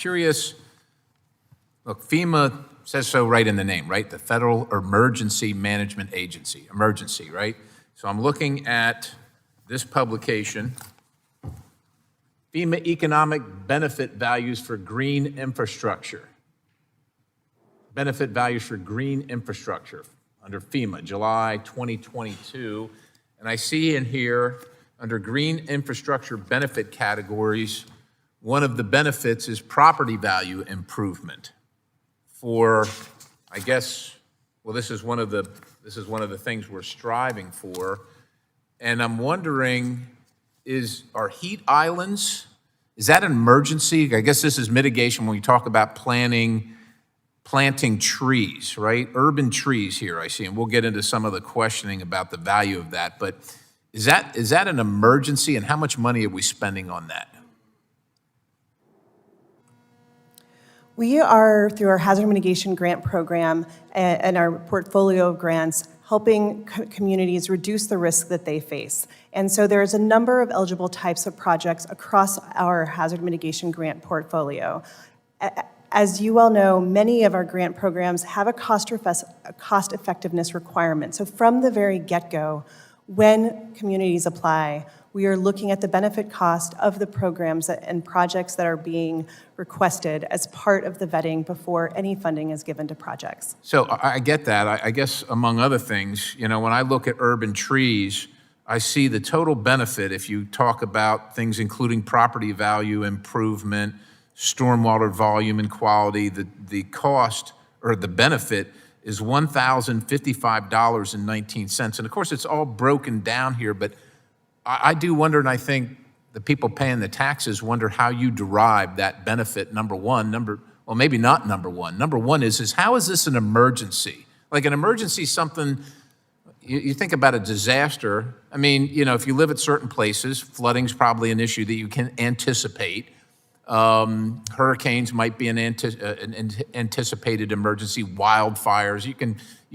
Curious, look, FEMA says so right in the name, right? The Federal Emergency Management Agency, emergency, right? So I'm looking at this publication, FEMA Economic Benefit Values for Green Infrastructure. Benefit values for green infrastructure under FEMA, July 2022. And I see in here, under green infrastructure benefit categories, one of the benefits is property value improvement for, I guess, well, this is one of the things we're striving for. And I'm wondering, are heat islands, is that an emergency? I guess this is mitigation when we talk about planting trees, right? Urban trees here, I see, and we'll get into some of the questioning about the value of that. But is that an emergency, and how much money are we spending on that? We are, through our hazard mitigation grant program and our portfolio of grants, helping communities reduce the risk that they face. And so there's a number of eligible types of projects across our hazard mitigation grant portfolio. As you well know, many of our grant programs have a cost effectiveness requirement. So from the very get-go, when communities apply, we are looking at the benefit cost of the programs and projects that are being requested as part of the vetting before any funding is given to projects. So I get that. I guess among other things, when I look at urban trees, I see the total benefit if you talk about things including property value improvement, stormwater volume and quality, the cost or the benefit is $1,055.19. And of course, it's all broken down here, but I do wonder, and I think the people paying the taxes wonder how you derive that benefit, number one. Well, maybe not number one. Number one is how is this an emergency? Like an emergency, something, you think about a disaster. I mean, if you live at certain places, flooding's probably an issue that you can anticipate. Hurricanes might be an anticipated emergency, wildfires. You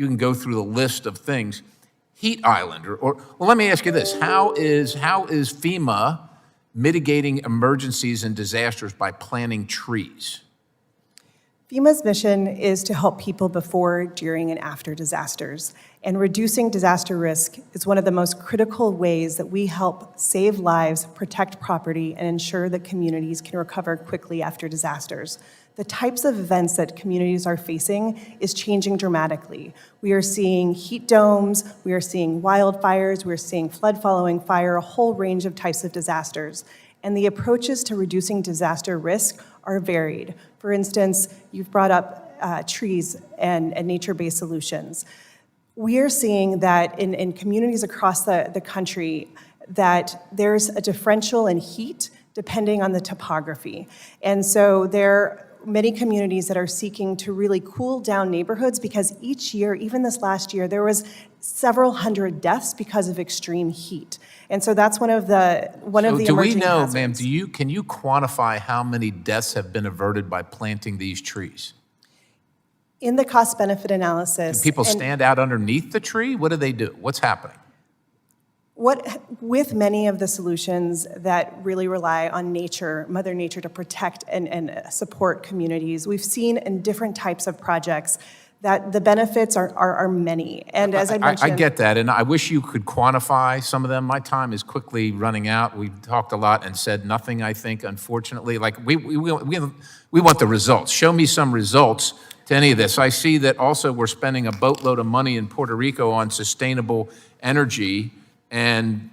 can go through the list of things. Heat island, well, let me ask you this. How is FEMA mitigating emergencies and disasters by planting trees? FEMA's mission is to help people before, during, and after disasters. And reducing disaster risk is one of the most critical ways that we help save lives, protect property, and ensure that communities can recover quickly after disasters. The types of events that communities are facing is changing dramatically. We are seeing heat domes, we are seeing wildfires, we're seeing flood following fire, a whole range of types of disasters. And the approaches to reducing disaster risk are varied. For instance, you've brought up trees and nature-based solutions. We are seeing that in communities across the country that there's a differential in heat depending on the topography. And so there are many communities that are seeking to really cool down neighborhoods because each year, even this last year, there was several hundred deaths because of extreme heat. And so that's one of the emerging do we know, hazards. ma'am, can you quantify how many deaths have been averted by planting these trees? In the cost-benefit analysis. Do people stand out underneath the tree? What do they do? What's happening? With many of the solutions that really rely on nature, Mother Nature, to protect and support communities, we've seen in different types of projects that the benefits are many. And as I mentioned— I get that, and I wish you could quantify some of them. My time is quickly running out. We've talked a lot and said nothing, I think, unfortunately. Like, we want the results. Show me some results to any of this. I see that also we're spending a boatload of money in Puerto Rico on sustainable energy, and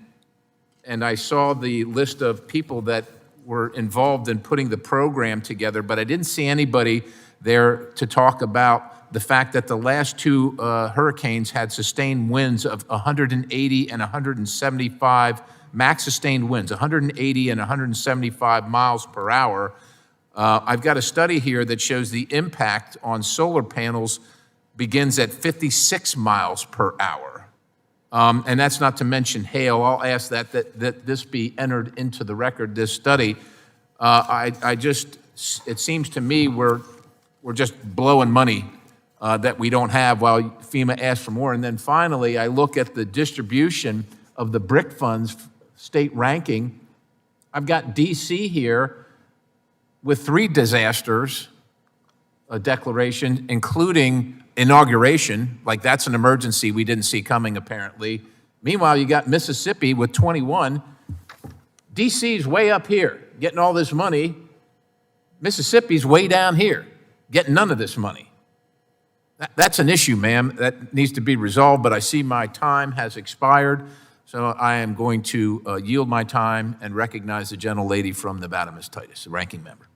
I saw the list of people that were involved in putting the program together, but I didn't see anybody there to talk about the fact that the last two hurricanes had sustained winds of 180 and 175, max sustained winds, 180 and 175 miles per hour. I've got a study here that shows the impact on solar panels begins at 56 miles per hour. And that's not to mention hail. I'll ask that this be entered into the record, this study. It seems to me we're just blowing money that we don't have while FEMA asks for more. And then finally, I look at the distribution of the BRIC funds state ranking. I've got DC here with 3 disasters, a declaration, including inauguration, like that's an emergency we didn't see coming apparently. Meanwhile, you got Mississippi with 21. DC's way up here, getting all this money. Mississippi's way down here, getting none of this money. That's an issue, ma'am, that needs to be resolved, but I see my time has expired, so I am going to yield my time and recognize the gentlelady from Nevada, Ms. Titus, the ranking member.